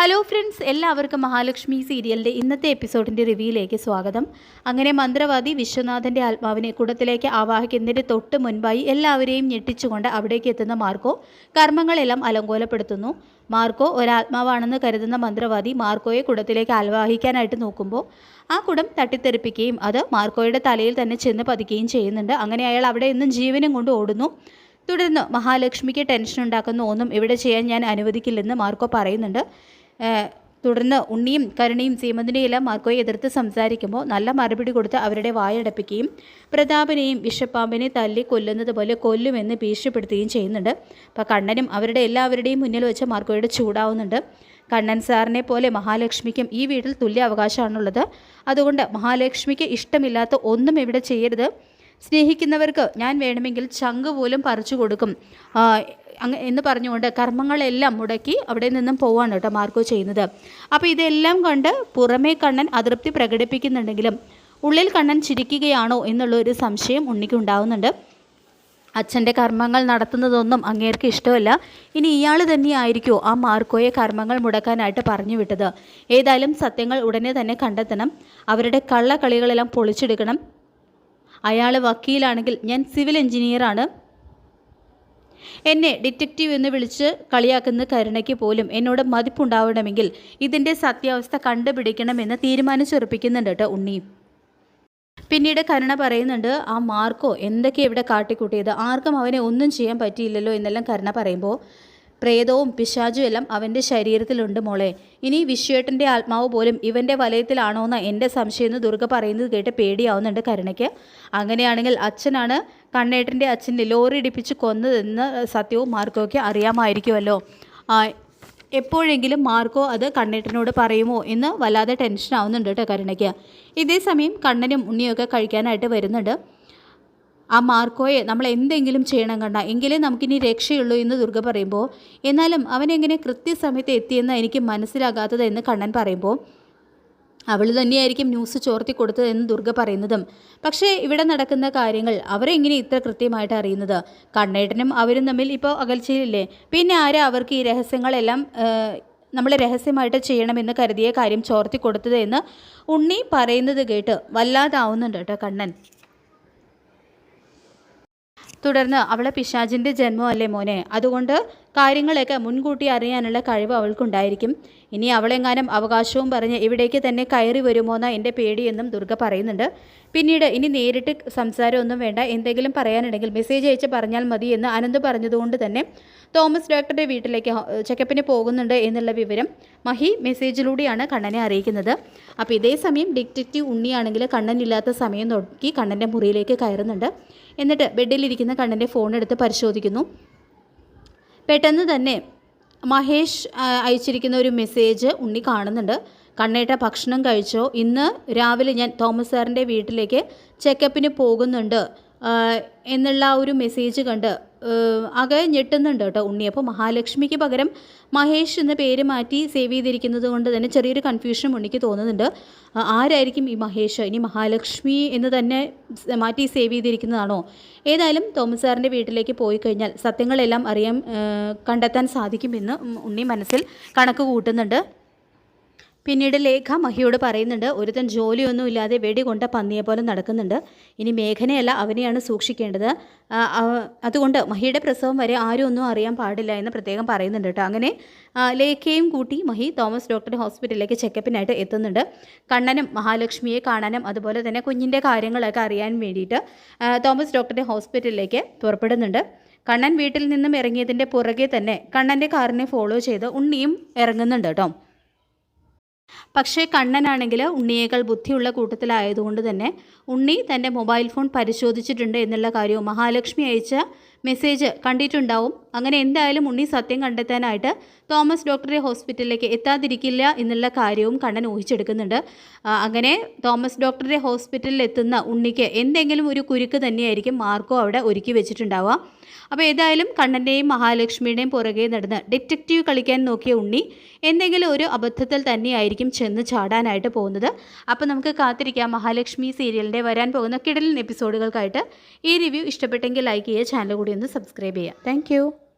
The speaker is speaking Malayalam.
ഹലോ ഫ്രണ്ട്സ്, എല്ലാവർക്കും മഹാലക്ഷ്മി സീരിയലിൻ്റെ ഇന്നത്തെ എപ്പിസോഡിൻ്റെ റിവ്യൂയിലേക്ക് സ്വാഗതം. അങ്ങനെ മന്ത്രവാദി വിശ്വനാഥൻ്റെ ആത്മാവിനെ കുടത്തിലേക്ക് ആവാഹിക്കുന്നതിന് തൊട്ട് മുൻപായി എല്ലാവരെയും ഞെട്ടിച്ചുകൊണ്ട് അവിടേക്ക് എത്തുന്ന മാർക്കോ കർമ്മങ്ങളെല്ലാം അലങ്കോലപ്പെടുത്തുന്നു. മാർക്കോ ഒരാത്മാവാണെന്ന് കരുതുന്ന മന്ത്രവാദി മാർക്കോയെ കുടത്തിലേക്ക് ആവാഹിക്കാനായിട്ട് നോക്കുമ്പോൾ ആ കുടം തട്ടിത്തെറിപ്പിക്കുകയും അത് മാർക്കോയുടെ തലയിൽ തന്നെ ചെന്ന് പതിക്കുകയും ചെയ്യുന്നുണ്ട്. അങ്ങനെ അയാൾ അവിടെ നിന്നും ജീവനും കൊണ്ട് ഓടുന്നു. തുടർന്ന് മഹാലക്ഷ്മിക്ക് ടെൻഷൻ ഉണ്ടാക്കുന്ന ഒന്നും ഇവിടെ ചെയ്യാൻ ഞാൻ അനുവദിക്കില്ലെന്ന് മാർക്കോ പറയുന്നുണ്ട്. തുടർന്ന് ഉണ്ണിയും കരുണയും സീമന്തിനെയും എല്ലാം മാർക്കോയെ എതിർത്ത് സംസാരിക്കുമ്പോൾ നല്ല മറുപടി കൊടുത്ത് അവരുടെ വായടപ്പിക്കുകയും പ്രതാപനെയും വിഷപ്പാമ്പിനെ തല്ലി കൊല്ലുന്നത് പോലെ കൊല്ലുമെന്ന് ഭീഷണിപ്പെടുത്തുകയും ചെയ്യുന്നുണ്ട്. അപ്പോൾ കണ്ണനും അവരുടെ എല്ലാവരുടെയും മുന്നിൽ വെച്ച് മാർക്കോയോട് ചൂടാവുന്നുണ്ട്. കണ്ണൻ സാറിനെ പോലെ മഹാലക്ഷ്മിക്കും ഈ വീട്ടിൽ തുല്യ അവകാശമാണുള്ളത്. അതുകൊണ്ട് മഹാലക്ഷ്മിക്ക് ഇഷ്ടമില്ലാത്ത ഒന്നും ഇവിടെ ചെയ്യരുത്. സ്നേഹിക്കുന്നവർക്ക് ഞാൻ വേണമെങ്കിൽ ചങ്ക് പോലും പറിച്ചു കൊടുക്കും എന്ന് പറഞ്ഞുകൊണ്ട് കർമ്മങ്ങളെല്ലാം മുടക്കി അവിടെ നിന്നും പോവാണ് കേട്ടോ മാർക്കോ ചെയ്യുന്നത്. അപ്പോൾ ഇതെല്ലാം കണ്ട് പുറമേ കണ്ണൻ അതൃപ്തി പ്രകടിപ്പിക്കുന്നുണ്ടെങ്കിലും ഉള്ളിൽ കണ്ണൻ ചിരിക്കുകയാണോ എന്നുള്ളൊരു സംശയം ഉണ്ണിക്ക് ഉണ്ടാകുന്നുണ്ട്. അച്ഛൻ്റെ കർമ്മങ്ങൾ നടത്തുന്നതൊന്നും അങ്ങേർക്ക് ഇഷ്ടമല്ല. ഇനി ഇയാൾ തന്നെയായിരിക്കുമോ ആ മാർക്കോയെ കർമ്മങ്ങൾ മുടക്കാനായിട്ട് പറഞ്ഞു വിട്ടത്? ഏതായാലും സത്യങ്ങൾ ഉടനെ തന്നെ കണ്ടെത്തണം. അവരുടെ കള്ളക്കളികളെല്ലാം പൊളിച്ചെടുക്കണം. അയാൾ വക്കീലാണെങ്കിൽ ഞാൻ സിവിൽ എഞ്ചിനീയറാണ്. എന്നെ ഡിറ്റക്റ്റീവ് എന്ന് വിളിച്ച് കളിയാക്കുന്ന കരുണയ്ക്ക് പോലും എന്നോട് മതിപ്പുണ്ടാവണമെങ്കിൽ ഇതിൻ്റെ സത്യാവസ്ഥ കണ്ടുപിടിക്കണമെന്ന് തീരുമാനിച്ചുറപ്പിക്കുന്നുണ്ട് കേട്ടോ ഉണ്ണി. പിന്നീട് കരുണ പറയുന്നുണ്ട്, ആ മാർക്കോ എന്തൊക്കെ ഇവിടെ കാട്ടിക്കൂട്ടിയത്, ആർക്കും അവനെ ഒന്നും ചെയ്യാൻ പറ്റിയില്ലല്ലോ എന്നെല്ലാം കരുണ പറയുമ്പോൾ പ്രേതവും പിശാചും എല്ലാം അവൻ്റെ ശരീരത്തിലുണ്ട് മോളെ. ഇനി വിശ്വേട്ടൻ്റെ ആത്മാവ് പോലും ഇവൻ്റെ വലയത്തിലാണോയെന്ന എൻ്റെ സംശയം എന്ന് ദുർഗ പറയുന്നത് കേട്ട് പേടിയാവുന്നുണ്ട് കരുണയ്ക്ക്. അങ്ങനെയാണെങ്കിൽ അച്ഛനാണ് കണ്ണേട്ടൻ്റെ അച്ഛനെ ലോറി ഇടിപ്പിച്ച് കൊന്നതെന്ന് സത്യവും മാർക്കോയ്ക്ക് അറിയാമായിരിക്കുമല്ലോ. എപ്പോഴെങ്കിലും മാർക്കോ അത് കണ്ണേട്ടനോട് പറയുമോ എന്ന് വല്ലാതെ ടെൻഷൻ ആവുന്നുണ്ട് കേട്ടോ കരുണയ്ക്ക്. ഇതേസമയം കണ്ണനും ഉണ്ണിയൊക്കെ കഴിക്കാനായിട്ട് വരുന്നുണ്ട്. ആ മാർക്കോയെ നമ്മൾ എന്തെങ്കിലും ചെയ്യണം കണ്ട, എങ്കിലേ നമുക്കിനി രക്ഷയുള്ളൂ എന്ന് ദുർഗ പറയുമ്പോൾ എന്നാലും അവനെങ്ങനെ കൃത്യസമയത്ത് എത്തിയെന്ന് എനിക്ക് മനസ്സിലാകാത്തത് എന്ന് കണ്ണൻ പറയുമ്പോൾ അവൾ തന്നെയായിരിക്കും ന്യൂസ് ചോർത്തി കൊടുത്തതെന്ന് ദുർഗ പറയുന്നതും. പക്ഷേ ഇവിടെ നടക്കുന്ന കാര്യങ്ങൾ അവരെങ്ങനെ ഇത്ര കൃത്യമായിട്ട് അറിയുന്നത്? കണ്ണേട്ടനും അവരും തമ്മിൽ ഇപ്പോൾ അകൽച്ചയിലില്ലേ? പിന്നെ ആരാ അവർക്ക് ഈ രഹസ്യങ്ങളെല്ലാം നമ്മൾ രഹസ്യമായിട്ട് ചെയ്യണമെന്ന് കരുതിയ കാര്യം ചോർത്തി കൊടുത്തത് എന്ന് ഉണ്ണി പറയുന്നത് കേട്ട് വല്ലാതാവുന്നുണ്ട് കേട്ടോ കണ്ണൻ. തുടർന്ന് അവളെ പിശാചിൻ്റെ ജന്മമല്ലേ മോനെ, അതുകൊണ്ട് കാര്യങ്ങളൊക്കെ മുൻകൂട്ടി അറിയാനുള്ള കഴിവ് അവൾക്കുണ്ടായിരിക്കും. ഇനി അവളെങ്ങാനും അവകാശവും പറഞ്ഞ് ഇവിടേക്ക് തന്നെ കയറി വരുമോയെന്ന എൻ്റെ പേടിയെന്നും ദുർഗ പറയുന്നുണ്ട്. പിന്നീട് ഇനി നേരിട്ട് സംസാരമൊന്നും വേണ്ട, എന്തെങ്കിലും പറയാനുണ്ടെങ്കിൽ മെസ്സേജ് അയച്ച് പറഞ്ഞാൽ മതി എന്ന് അനന്ത് പറഞ്ഞതുകൊണ്ട് തന്നെ തോമസ് ഡോക്ടറുടെ വീട്ടിലേക്ക് ചെക്കപ്പിന് പോകുന്നുണ്ട് എന്നുള്ള വിവരം മഹി മെസ്സേജിലൂടെയാണ് കണ്ണനെ അറിയിക്കുന്നത്. അപ്പോൾ ഇതേ സമയം ഡിറ്റക്റ്റീവ് ഉണ്ണിയാണെങ്കിൽ കണ്ണനില്ലാത്ത സമയം നോക്കി കണ്ണൻ്റെ മുറിയിലേക്ക് കയറുന്നുണ്ട്. എന്നിട്ട് ബെഡിലിരിക്കുന്ന കണ്ണൻ്റെ ഫോൺ എടുത്ത് പരിശോധിക്കുന്നു. പെട്ടെന്ന് തന്നെ മഹേഷ് അയച്ചിരിക്കുന്ന ഒരു മെസ്സേജ് ഉണ്ണി കാണുന്നുണ്ട്. കണ്ണേട്ട ഭക്ഷണം കഴിച്ചോ? ഇന്ന് രാവിലെ ഞാൻ തോമസ് സാറിൻ്റെ വീട്ടിലേക്ക് ചെക്കപ്പിന് പോകുന്നുണ്ട് എന്നുള്ള ഒരു മെസ്സേജ് കണ്ട് ആകെ ഞെട്ടുന്നുണ്ട് കേട്ടോ ഉണ്ണി. അപ്പോൾ മഹാലക്ഷ്മിക്ക് പകരം മഹേഷ് എന്ന പേര് മാറ്റി സേവ് ചെയ്തിരിക്കുന്നത് കൊണ്ട് തന്നെ ചെറിയൊരു കൺഫ്യൂഷൻ ഉണ്ണിക്ക് തോന്നുന്നുണ്ട്. ആരായിരിക്കും ഈ മഹേഷ്? ഇനി മഹാലക്ഷ്മി എന്ന് തന്നെ മാറ്റി സേവ് ചെയ്തിരിക്കുന്നതാണോ? ഏതായാലും തോമസ് സാറിൻ്റെ വീട്ടിലേക്ക് പോയി കഴിഞ്ഞാൽ സത്യങ്ങളെല്ലാം കണ്ടെത്താൻ സാധിക്കുമെന്ന് ഉണ്ണി മനസ്സിൽ കണക്ക് കൂട്ടുന്നുണ്ട്. പിന്നീട് ലേഖ മഹിയോട് പറയുന്നുണ്ട്, ഒരുത്തൻ ജോലിയൊന്നും ഇല്ലാതെ വെടികൊണ്ട പന്നിയെ പോലെ നടക്കുന്നുണ്ട്. ഇനി മേഘനയല്ല അവനെയാണ് സൂക്ഷിക്കേണ്ടത്. അതുകൊണ്ട് മഹിയുടെ പ്രസവം വരെ ആരും ഒന്നും അറിയാൻ പാടില്ല എന്ന് പ്രത്യേകം പറയുന്നുണ്ട് കേട്ടോ. അങ്ങനെ ലേഖയും കൂട്ടി മഹി തോമസ് ഡോക്ടറുടെ ഹോസ്പിറ്റലിലേക്ക് ചെക്കപ്പിനായിട്ട് എത്തുന്നുണ്ട്. കണ്ണനും മഹാലക്ഷ്മിയെ കാണാനും അതുപോലെ തന്നെ കുഞ്ഞിൻ്റെ കാര്യങ്ങളൊക്കെ അറിയാൻ വേണ്ടിയിട്ട് തോമസ് ഡോക്ടറുടെ ഹോസ്പിറ്റലിലേക്ക് പുറപ്പെടുന്നുണ്ട്. കണ്ണൻ വീട്ടിൽ നിന്നും ഇറങ്ങിയതിൻ്റെ പുറകെ തന്നെ കണ്ണൻ്റെ കാറിനെ ഫോളോ ചെയ്ത് ഉണ്ണിയും ഇറങ്ങുന്നുണ്ട് കേട്ടോ. പക്ഷേ കണ്ണനാണെങ്കിൽ ഉണ്ണിയേക്കാൾ ബുദ്ധിയുള്ള കൂട്ടത്തിലായതുകൊണ്ട് തന്നെ ഉണ്ണി തൻ്റെ മൊബൈൽ ഫോൺ പരിശോധിച്ചിട്ടുണ്ട് എന്നുള്ള കാര്യവും മഹാലക്ഷ്മി അയച്ച മെസ്സേജ് കണ്ടിട്ടുണ്ടാവും. അങ്ങനെ എന്തായാലും ഉണ്ണി സത്യം കണ്ടെത്താനായിട്ട് തോമസ് ഡോക്ടറുടെ ഹോസ്പിറ്റലിലേക്ക് എത്താതിരിക്കില്ല എന്നുള്ള കാര്യവും കണ്ണൻ ഊഹിച്ചെടുക്കുന്നുണ്ട്. അങ്ങനെ തോമസ് ഡോക്ടറുടെ ഹോസ്പിറ്റലിൽ എത്തുന്ന ഉണ്ണിക്ക് എന്തെങ്കിലും ഒരു കുരുക്ക് തന്നെയായിരിക്കും മാർക്കോ അവിടെ ഒരുക്കി വെച്ചിട്ടുണ്ടാവുക. അപ്പോൾ ഏതായാലും കണ്ണൻ്റെയും മഹാലക്ഷ്മിയുടെയും പുറകെ നടന്ന് ഡിറ്റക്റ്റീവ് കളിക്കാൻ നോക്കിയ ഉണ്ണി എന്തെങ്കിലും ഒരു അബദ്ധത്തിൽ തന്നെയായിരിക്കും ചെന്ന് ചാടാനായിട്ട് പോകുന്നത്. അപ്പോൾ നമുക്ക് കാത്തിരിക്കാം മഹാലക്ഷ്മി സീരിയലിൻ്റെ വരാൻ പോകുന്ന കിടിലൻ എപ്പിസോഡുകൾക്കായിട്ട്. ഈ റിവ്യൂ ഇഷ്ടപ്പെട്ടെങ്കിൽ ലൈക്ക് ചെയ്യുക, ചാനൽ കൂടി ഒന്ന് സബ്സ്ക്രൈബ് ചെയ്യുക. താങ്ക്